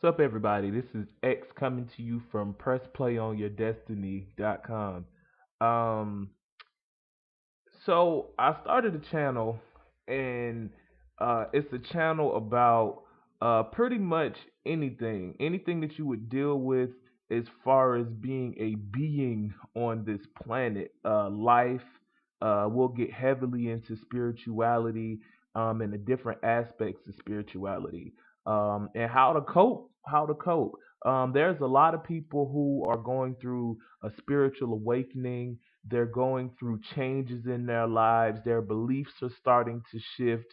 What's up, everybody? This is X coming to you from PressPlayOnYourDestiny.com. Um, so I started a channel, and it's a channel about pretty much anything that you would deal with as far as being a being on this planet. Life. We'll get heavily into spirituality and the different aspects of spirituality and how to cope. How to cope. There's a lot of people who are going through a spiritual awakening. They're going through changes in their lives. Their beliefs are starting to shift.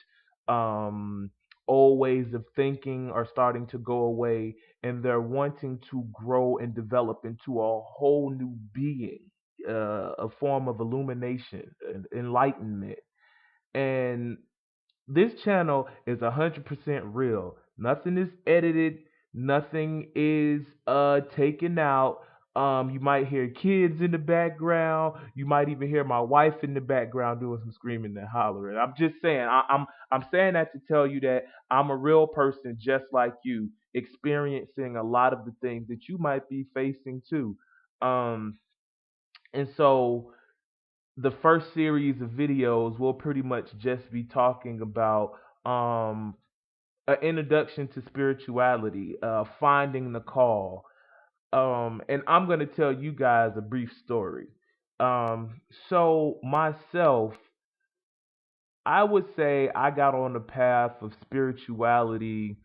Um, Old ways of thinking are starting to go away, and they're wanting to grow and develop into a whole new being, a form of illumination, enlightenment. And this channel is 100% real. Nothing is edited. Nothing is taken out. You might hear kids in the background. You might even hear my wife in the background doing some screaming and hollering. I'm just saying. I'm saying that to tell you that I'm a real person just like you, experiencing a lot of the things that you might be facing too. Um, and so the first series of videos will pretty much just be talking about um an introduction to spirituality, finding the call. And I'm gonna tell you guys a brief story. So myself, I would say I got on the path of spirituality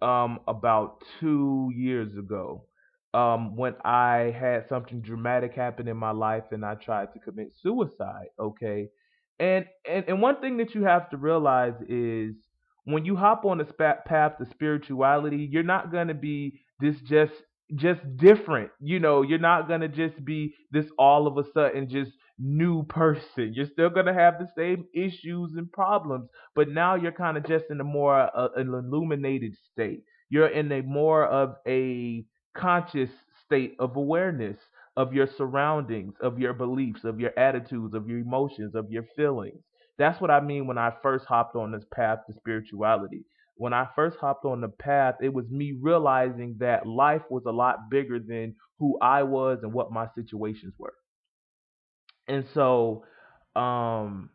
about 2 years ago, when I had something dramatic happen in my life and I tried to commit suicide. Okay, and one thing that you have to realize is when you hop on the path to spirituality, you're not gonna be this just different. You're not gonna just be this all of a sudden just new person. You're still gonna have the same issues and problems, but now you're kind of just in a more an illuminated state. You're in a more of a conscious state of awareness of your surroundings, of your beliefs, of your attitudes, of your emotions, of your feelings. That's what I mean when I first hopped on this path to spirituality. When I first hopped on the path, it was me realizing that life was a lot bigger than who I was and what my situations were. And so, um,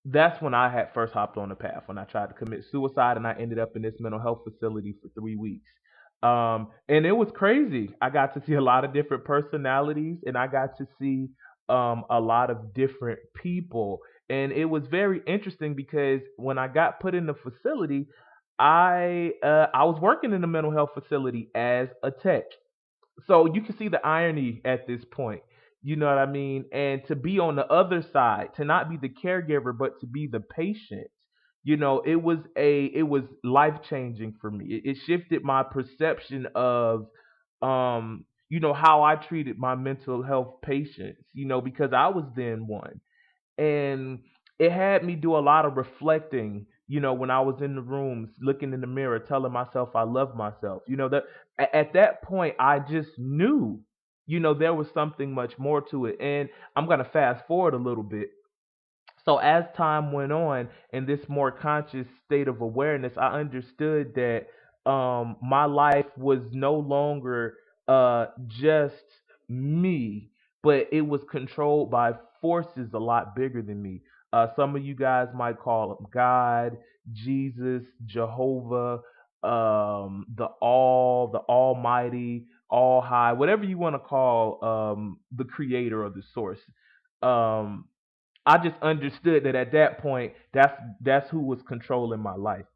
that's when I had first hopped on the path, when I tried to commit suicide and I ended up in this mental health facility for 3 weeks. And it was crazy. I got to see a lot of different personalities and I got to see a lot of different people. And it was very interesting because when I got put in the facility, I was working in a mental health facility as a tech. So you can see the irony at this point. You know what I mean? And to be on the other side, to not be the caregiver, but to be the patient, it was life changing for me. It shifted my perception of how I treated my mental health patients, because I was then one. And it had me do a lot of reflecting, when I was in the rooms looking in the mirror telling myself I love myself. That at that point I just knew, there was something much more to it. And I'm going to fast forward a little bit. So as time went on in this more conscious state of awareness, I understood that my life was no longer just me, but it was controlled by forces a lot bigger than me. Some of you guys might call them God, Jesus, Jehovah, the Almighty, All High, whatever you want to call the Creator or the Source. Um, I just understood that at that point, that's who was controlling my life.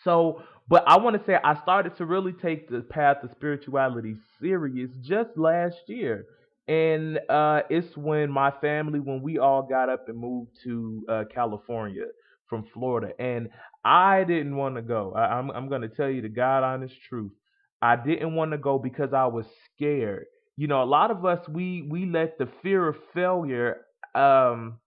So, but I want to say I started to really take the path of spirituality serious just last year. And it's when my family, when we all got up and moved to California from Florida. And I didn't want to go. I'm going to tell you the God honest truth. I didn't want to go because I was scared. A lot of us, we let the fear of failure um,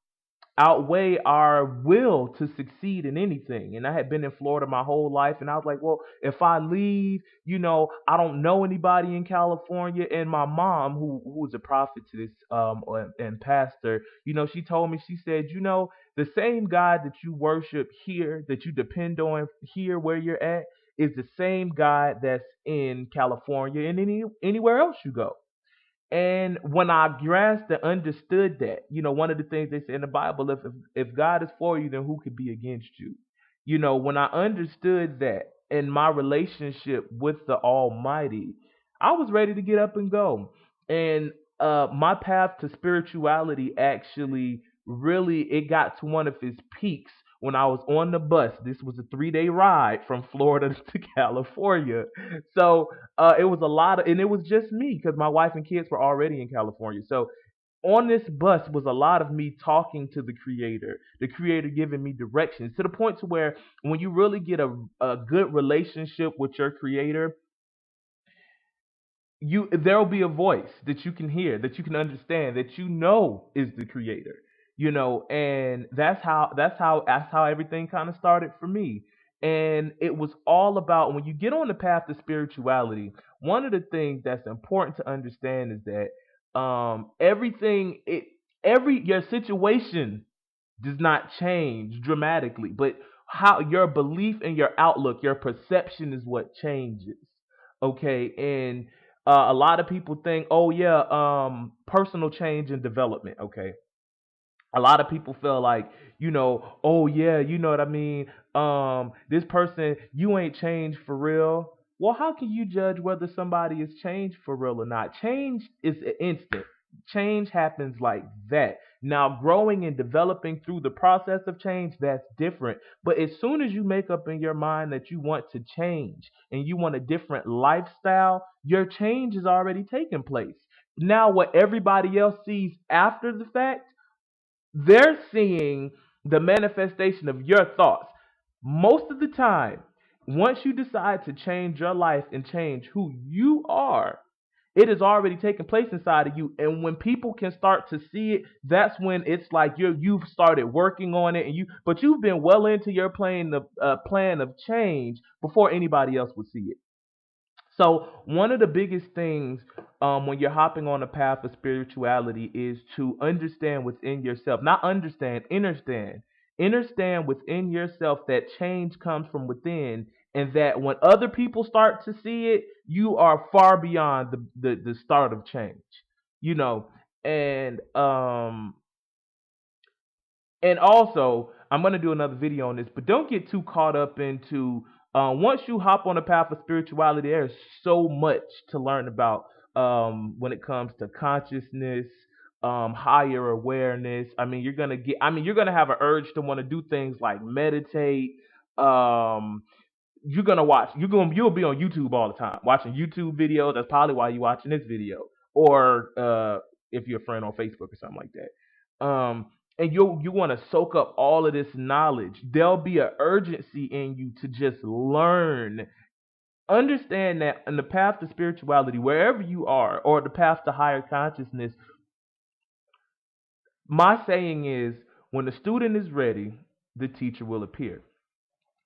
outweigh our will to succeed in anything. And I had been in Florida my whole life, and I was like, well, if I leave, I don't know anybody in California. And my mom, who was a prophet to this and pastor, she told me, she said, the same God that you worship here, that you depend on here where you're at. is the same God that's in California and anywhere else you go. And when I grasped and understood that, one of the things they say in the Bible, if God is for you, then who could be against you? When I understood that in my relationship with the Almighty, I was ready to get up and go. And my path to spirituality actually really it got to one of its peaks when I was on the bus. This was a 3 day ride from Florida to California. So it was a lot of, and it was just me because my wife and kids were already in California. So on this bus was a lot of me talking to the creator giving me directions to the point to where when you really get a good relationship with your creator, there'll be a voice that you can hear, that you can understand, that is the creator. And that's how everything kind of started for me. And it was all about when you get on the path to spirituality, one of the things that's important to understand is that everything it every your situation does not change dramatically, but how your belief and your outlook, your perception is what changes. Okay, and a lot of people think, oh yeah, personal change and development. Okay, a lot of people feel like, oh yeah, you know what I mean? This person, you ain't changed for real. Well, how can you judge whether somebody is changed for real or not? Change is instant. Change happens like that. Now, growing and developing through the process of change, that's different. But as soon as you make up in your mind that you want to change and you want a different lifestyle, your change is already taking place. Now, what everybody else sees after the fact, they're seeing the manifestation of your thoughts. Most of the time, once you decide to change your life and change who you are, it has already taken place inside of you. And when people can start to see it, that's when it's like you've started working on it, but you've been well into your plan of change before anybody else would see it. So one of the biggest things when you're hopping on the path of spirituality is to understand within yourself, not understand, understand within yourself that change comes from within, and that when other people start to see it, you are far beyond the start of change. You know, and and also, I'm going to do another video on this, but don't get too caught up into once you hop on the path of spirituality, there's so much to learn about when it comes to consciousness, higher awareness. You're going to have an urge to want to do things like meditate. Um, you'll be on YouTube all the time watching YouTube videos. That's probably why you're watching this video, or if you're a friend on Facebook or something like that. And you want to soak up all of this knowledge. There'll be an urgency in you to just learn. Understand that in the path to spirituality, wherever you are, or the path to higher consciousness, my saying is, when the student is ready, the teacher will appear.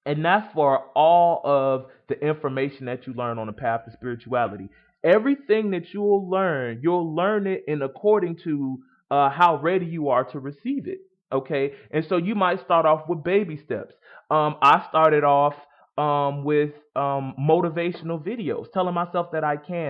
And that's for all of the information that you learn on the path to spirituality. Everything that you'll learn it in according to how ready you are to receive it. Okay, and so you might start off with baby steps. I started off with motivational videos, telling myself that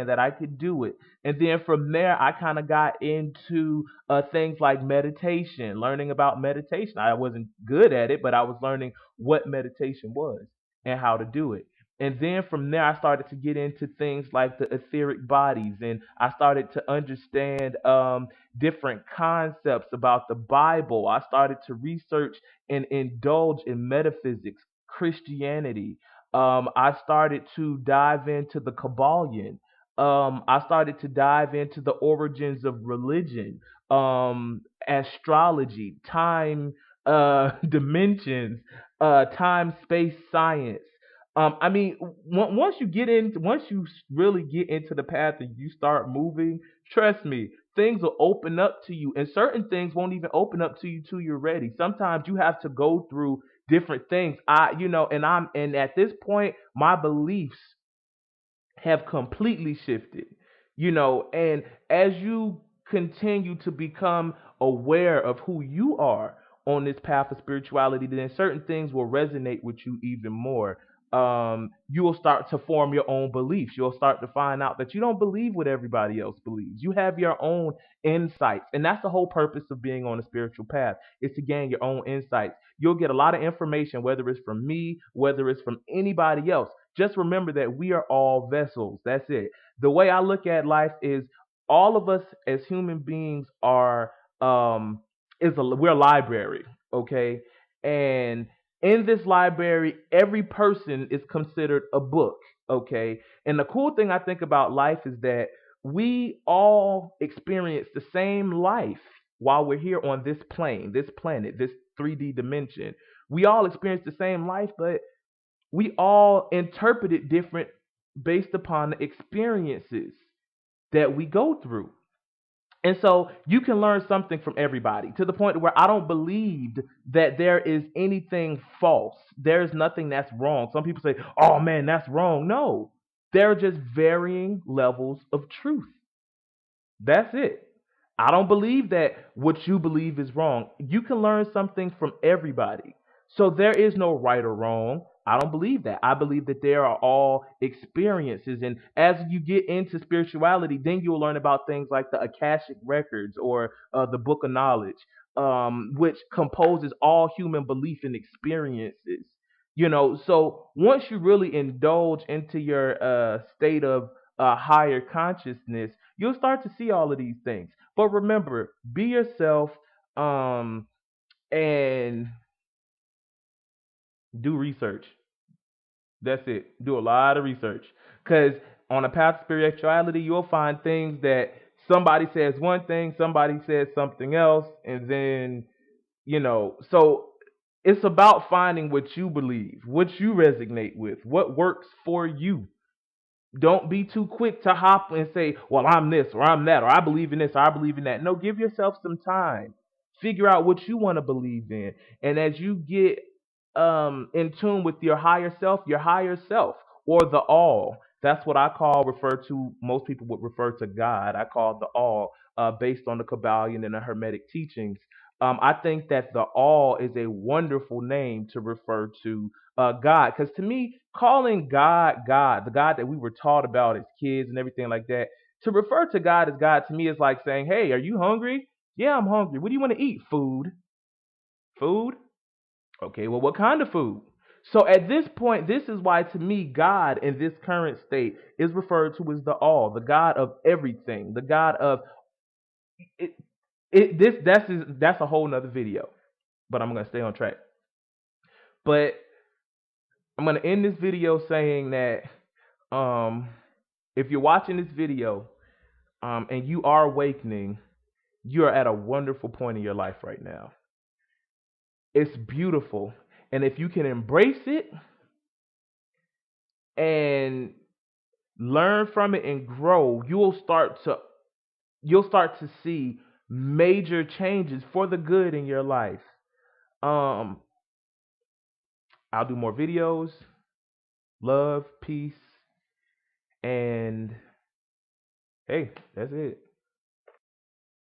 that I could do it, and then from there I kind of got into things like meditation, learning about meditation. I wasn't good at it, but I was learning what meditation was and how to do it. And then from there, I started to get into things like the etheric bodies, and I started to understand different concepts about the Bible. I started to research and indulge in metaphysics, Christianity. I started to dive into the Kabbalion. I started to dive into the origins of religion, astrology, time, dimensions, time, space, science. Once you really get into the path and you start moving, trust me, things will open up to you, and certain things won't even open up to you till you're ready. Sometimes you have to go through different things. And at this point, my beliefs have completely shifted. And as you continue to become aware of who you are on this path of spirituality, then certain things will resonate with you even more. you will start to form your own beliefs. You'll start to find out that you don't believe what everybody else believes. You have your own insights. And that's the whole purpose of being on a spiritual path, is to gain your own insights. You'll get a lot of information, whether it's from me, whether it's from anybody else. Just remember that we are all vessels. That's it. The way I look at life is all of us as human beings are we're a library, okay? And in this library, every person is considered a book, okay? And the cool thing I think about life is that we all experience the same life while we're here on this plane, this planet, this 3D dimension. We all experience the same life, but we all interpret it different based upon the experiences that we go through. And so you can learn something from everybody, to the point where I don't believe that there is anything false. There's nothing that's wrong. Some people say, oh man, that's wrong. No, there are just varying levels of truth. That's it. I don't believe that what you believe is wrong. You can learn something from everybody. So there is no right or wrong. I don't believe that. I believe that there are all experiences. And as you get into spirituality, then you'll learn about things like the Akashic Records, or the Book of Knowledge, which composes all human belief and experiences. So once you really indulge into your state of higher consciousness, you'll start to see all of these things. But remember, be yourself, and do research. That's it. Do a lot of research. Because on a path of spirituality, you'll find things that somebody says one thing, somebody says something else, and then, so it's about finding what you believe, what you resonate with, what works for you. Don't be too quick to hop and say, well, I'm this or I'm that, or I believe in this or I believe in that. No, give yourself some time. Figure out what you want to believe in. And as you get in tune with your higher self, or the all, that's what I most people would refer to God. I call the all, based on the Kabbalion and the Hermetic teachings. I think that the all is a wonderful name to refer to God. Because to me, calling God God, the God that we were taught about as kids and everything like that, to refer to God as God to me is like saying, hey, are you hungry? Yeah, I'm hungry. What do you want to eat? Food. Food? Okay, well, what kind of food? So at this point, this is why to me, God in this current state is referred to as the all, the God of everything, the God of it. That's a whole nother video, but I'm gonna stay on track. But I'm gonna end this video saying that um, if you're watching this video and you are awakening, you are at a wonderful point in your life right now. It's beautiful, and if you can embrace it and learn from it and grow, you'll start to see major changes for the good in your life. Um, I'll do more videos. Love, peace, and hey, that's it.